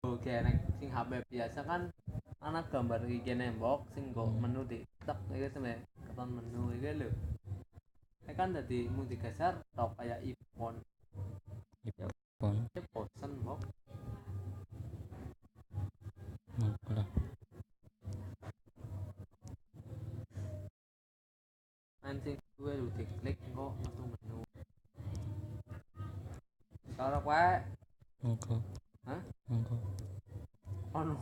Oke, nek sing HP biasa kan ana gambar iki nembok sing nggo menu di tek iki sampe keton menu iki lho. Nek kan dadi mung digeser tok kayak iPhone. iPhone Bosen kok. malah Anjing gue lu diklik kok metu menu. Cara kowe engko hah? engko Ono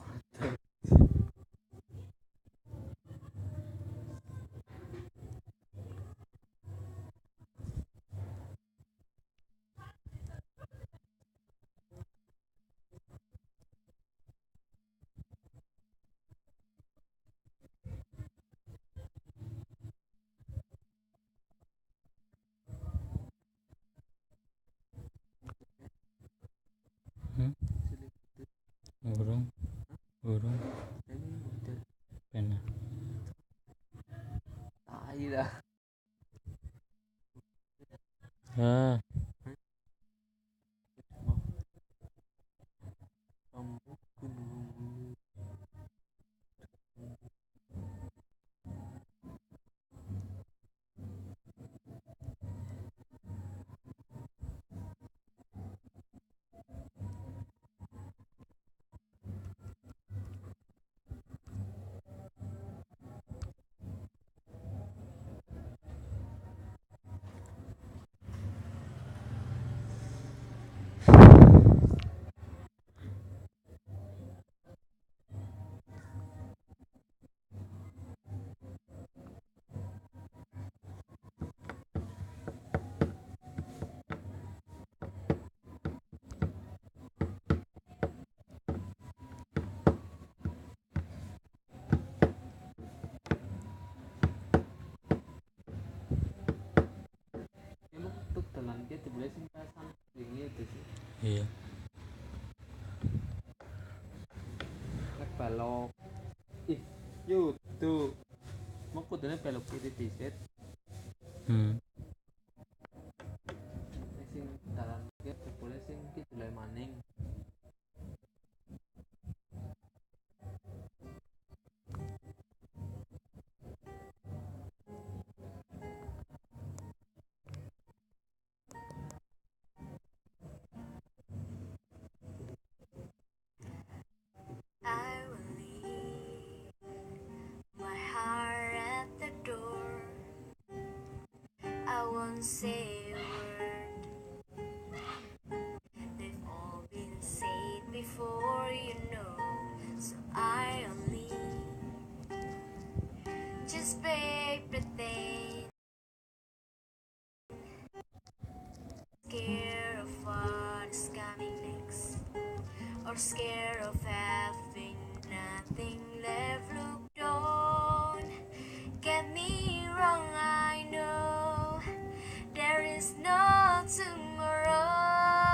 burung ini model pena tai dah. ah Kamu gunung. Emang tuk dalan ki dibeli sing pesan wingi itu sih. iya Nek balok. Ih, YouTube. Mau kudune belok kiri dikit. Nek sing dalan ki dibeli sing ki dibeli maning. I will leave my heart at the door. I won't say a word. They've all been said before, you know. So I only just beg the thing. Scared of what's coming next, or scared of having nothing left